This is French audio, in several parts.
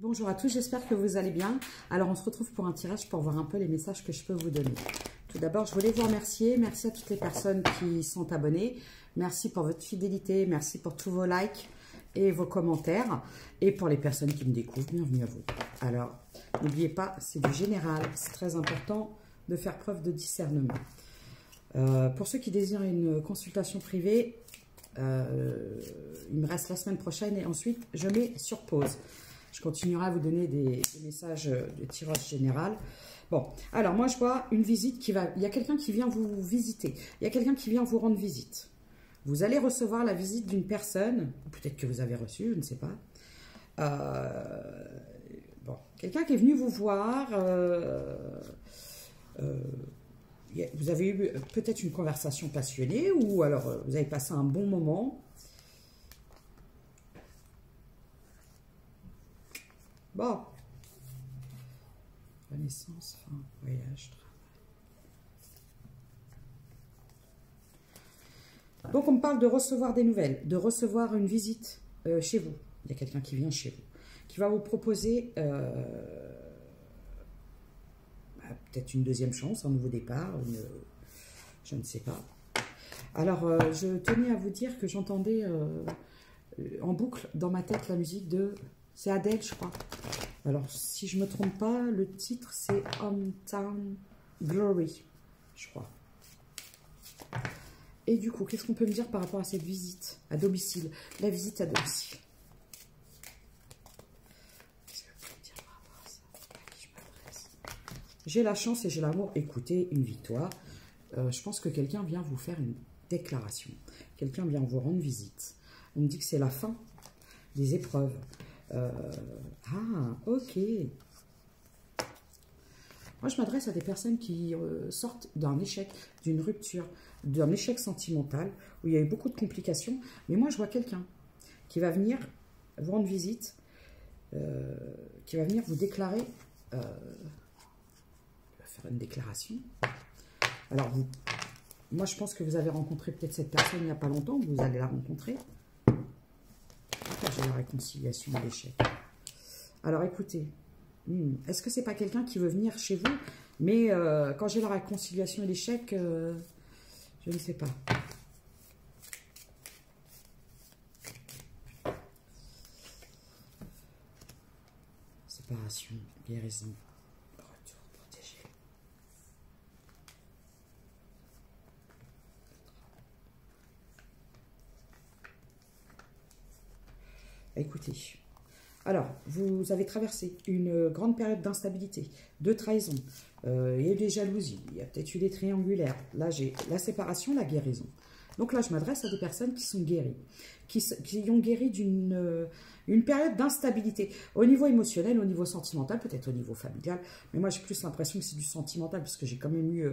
Bonjour à tous, j'espère que vous allez bien. Alors on se retrouve pour un tirage pour voir un peu les messages que je peux vous donner. Tout d'abord, je voulais vous remercier. Merci à toutes les personnes qui sont abonnées. Merci pour votre fidélité, merci pour tous vos likes et vos commentaires. Et pour les personnes qui me découvrent, bienvenue à vous. Alors, n'oubliez pas, c'est du général. C'est très important de faire preuve de discernement. Pour ceux qui désirent une consultation privée, il me reste la semaine prochaine et ensuite je mets sur pause. Je continuerai à vous donner des messages de tirage général. Bon, alors moi je vois une visite qui va... Il y a quelqu'un qui vient vous visiter. Il y a quelqu'un qui vient vous rendre visite. Vous allez recevoir la visite d'une personne, peut-être que vous avez reçu, je ne sais pas. Bon, quelqu'un qui est venu vous voir. Vous avez eu peut-être une conversation passionnée ou alors vous avez passé un bon moment. Bon. Renaissance, fin, voyage, travail. Donc, on me parle de recevoir des nouvelles, de recevoir une visite chez vous. Il y a quelqu'un qui vient chez vous, qui va vous proposer peut-être une deuxième chance, un nouveau départ, je ne sais pas. Alors, je tenais à vous dire que j'entendais en boucle dans ma tête la musique de... C'est Adele, je crois. Alors, si je ne me trompe pas, le titre, c'est Hometown Glory, je crois. Et du coup, qu'est-ce qu'on peut me dire par rapport à cette visite à domicile? La visite à domicile. Qu'est-ce que vous pouvez me dire par rapport à ça? À qui je m'adresse? J'ai la chance et j'ai l'amour. Écoutez, une victoire. Je pense que quelqu'un vient vous faire une déclaration. Quelqu'un vient vous rendre visite. On me dit que c'est la fin des épreuves. Ah, ok. Moi, je m'adresse à des personnes qui sortent d'un échec, d'une rupture, d'un échec sentimental, où il y a eu beaucoup de complications. Mais moi, je vois quelqu'un qui va venir vous rendre visite, qui va venir vous déclarer, il va faire une déclaration. Alors, moi, je pense que vous avez rencontré peut-être cette personne il n'y a pas longtemps, vous allez la rencontrer. J'ai la réconciliation et l'échec. Alors, écoutez, est-ce que c'est pas quelqu'un qui veut venir chez vous? Mais quand j'ai la réconciliation et l'échec, je ne sais pas. Séparation, guérison, retour protégé. Écoutez, alors, vous avez traversé une grande période d'instabilité, de trahison, il y a eu des jalousies, il y a peut-être eu des triangulaires. Là, j'ai la séparation, la guérison. Donc là, je m'adresse à des personnes qui sont guéries, qui ont guéri d'une période d'instabilité, au niveau émotionnel, au niveau sentimental, peut-être au niveau familial, mais moi j'ai plus l'impression que c'est du sentimental, parce que j'ai quand même eu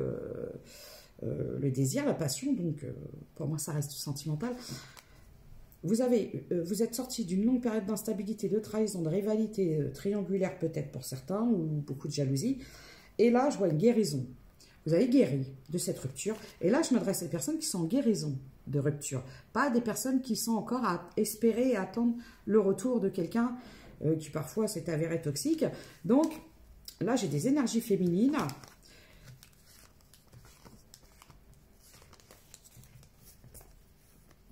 le désir, la passion, donc pour moi ça reste du sentimental. Vous êtes sorti d'une longue période d'instabilité, de trahison, de rivalité triangulaire peut-être pour certains, ou beaucoup de jalousie. Et là, je vois une guérison. Vous avez guéri de cette rupture. Et là, je m'adresse à des personnes qui sont en guérison de rupture. Pas à des personnes qui sont encore à espérer et attendre le retour de quelqu'un qui parfois s'est avéré toxique. Donc, là, j'ai des énergies féminines.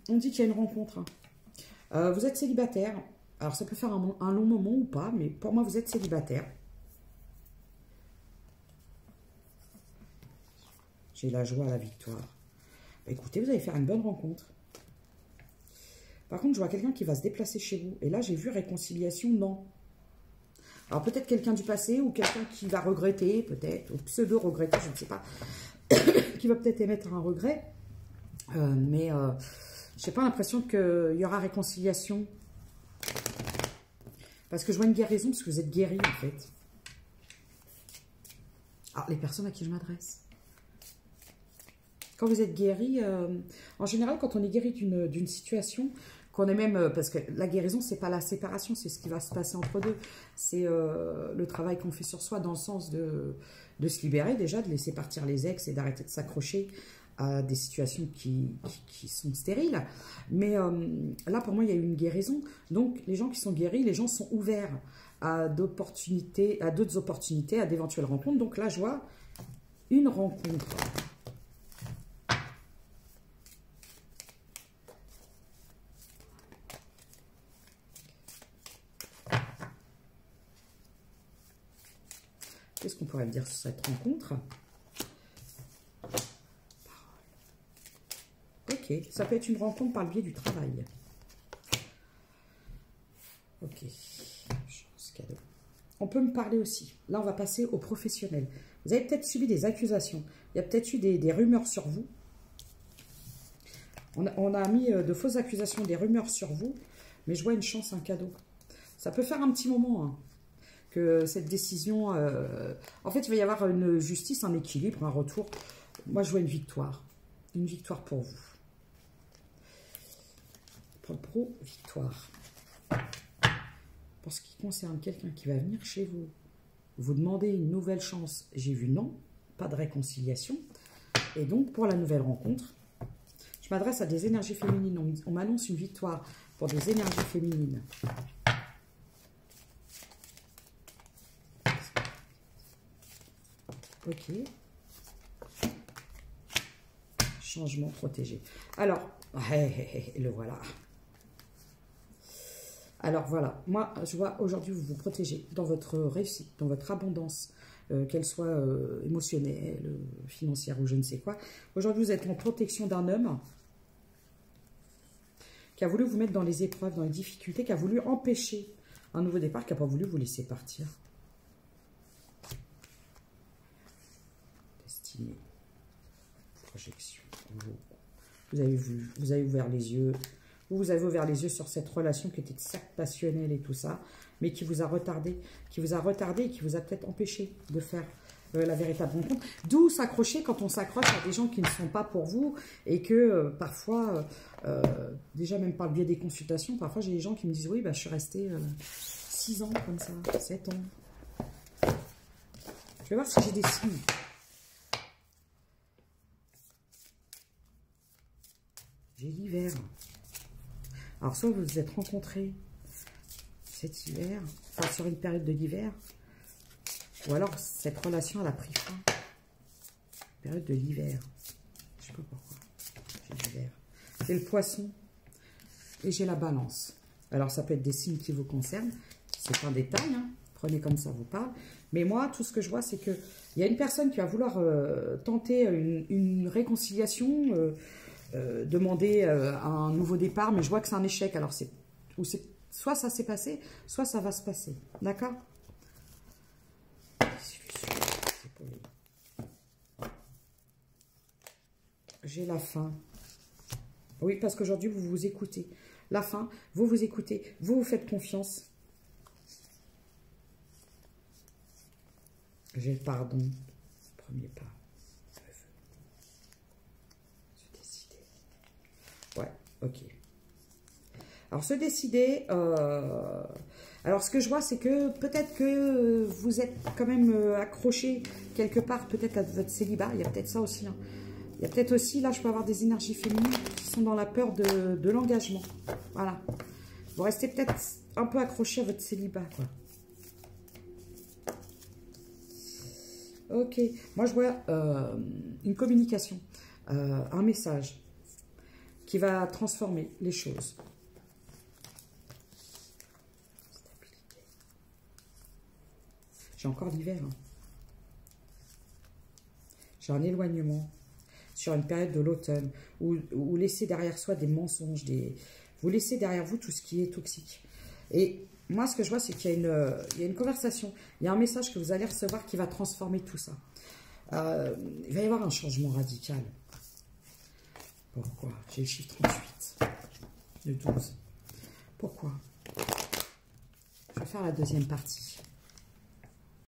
On dit qu'il y a une rencontre. Vous êtes célibataire. Alors, ça peut faire un long moment ou pas, mais pour moi, vous êtes célibataire. J'ai la joie, la victoire. Écoutez, vous allez faire une bonne rencontre. Par contre, je vois quelqu'un qui va se déplacer chez vous. Et là, j'ai vu réconciliation, non. Alors, peut-être quelqu'un du passé ou quelqu'un qui va regretter, peut-être, ou pseudo-regretter, je ne sais pas, qui va peut-être émettre un regret. Mais... je n'ai pas l'impression qu'il y aura réconciliation. Parce que je vois une guérison, parce que vous êtes guéri, en fait. Alors, les personnes à qui je m'adresse. Quand vous êtes guéri, en général, quand on est guéri d'une situation, qu'on est même... parce que la guérison, ce n'est pas la séparation, c'est ce qui va se passer entre deux. C'est le travail qu'on fait sur soi, dans le sens de se libérer, déjà, de laisser partir les ex et d'arrêter de s'accrocher à des situations qui sont stériles. Mais là, pour moi, il y a eu une guérison. Donc, les gens qui sont guéris, les gens sont ouverts à d'autres opportunités, à d'éventuelles rencontres. Donc là, je vois une rencontre. Qu'est-ce qu'on pourrait dire sur cette rencontre? Ok, ça peut être une rencontre par le biais du travail. Ok, chance cadeau. On peut me parler aussi. Là, on va passer au professionnel. Vous avez peut-être subi des accusations. Il y a peut-être eu des rumeurs sur vous. On a mis de fausses accusations, des rumeurs sur vous. Mais je vois une chance, un cadeau. Ça peut faire un petit moment hein, que cette décision... En fait, il va y avoir une justice, un équilibre, un retour. Moi, je vois une victoire. Une victoire pour vous. Victoire. Pour ce qui concerne quelqu'un qui va venir chez vous, vous demandez une nouvelle chance. J'ai vu non, pas de réconciliation. Et donc, pour la nouvelle rencontre, je m'adresse à des énergies féminines. On m'annonce une victoire pour des énergies féminines. Ok. Changement protégé. Alors, le voilà. Alors voilà, moi je vois aujourd'hui vous vous protégez dans votre réussite, dans votre abondance, qu'elle soit émotionnelle, financière ou je ne sais quoi. Aujourd'hui vous êtes en protection d'un homme qui a voulu vous mettre dans les épreuves, dans les difficultés, qui a voulu empêcher un nouveau départ, qui n'a pas voulu vous laisser partir. Destinée, projection, vous avez vu, vous avez ouvert les yeux. Vous avez ouvert les yeux sur cette relation qui était certes passionnelle et tout ça, mais qui vous a retardé, et qui vous a peut-être empêché de faire la véritable rencontre. D'où s'accrocher quand on s'accroche à des gens qui ne sont pas pour vous et que parfois, déjà même par le biais des consultations, parfois j'ai des gens qui me disent « Oui, bah, je suis restée 6 ans comme ça, 7 ans. » Je vais voir si j'ai des signes. J'ai l'hiver. Alors, soit vous vous êtes rencontrés cet hiver, enfin sur une période de l'hiver, ou alors cette relation elle a pris fin. Période de l'hiver. Je ne sais pas pourquoi. J'ai l'hiver. J'ai le poisson et j'ai la balance. Alors, ça peut être des signes qui vous concernent. C'est un détail, hein. Prenez comme ça vous parle. Mais moi, tout ce que je vois, c'est qu'il y a une personne qui va vouloir tenter une réconciliation, demander un nouveau départ, mais je vois que c'est un échec. Alors, soit ça s'est passé, soit ça va se passer. D'accord? J'ai la fin. Oui, parce qu'aujourd'hui, vous vous écoutez. La fin, vous vous écoutez, vous vous faites confiance. J'ai le pardon. Premier pas. Ouais, ok. Alors, se décider... alors, ce que je vois, c'est que peut-être que vous êtes quand même accroché quelque part, peut-être à votre célibat. Il y a peut-être ça aussi. Hein. Il y a peut-être aussi, là, je peux avoir des énergies féminines qui sont dans la peur de l'engagement. Voilà. Vous restez peut-être un peu accroché à votre célibat, quoi. Ok. Moi, je vois une communication, un message qui va transformer les choses. J'ai encore l'hiver. Hein. J'ai un éloignement sur une période de l'automne où laisser derrière soi des mensonges, vous laissez derrière vous tout ce qui est toxique. Et moi, ce que je vois, c'est qu'il y a une conversation, il y a un message que vous allez recevoir qui va transformer tout ça. Il va y avoir un changement radical. Pourquoi? J'ai le chiffre 38, le 12. Pourquoi? Je vais faire la deuxième partie.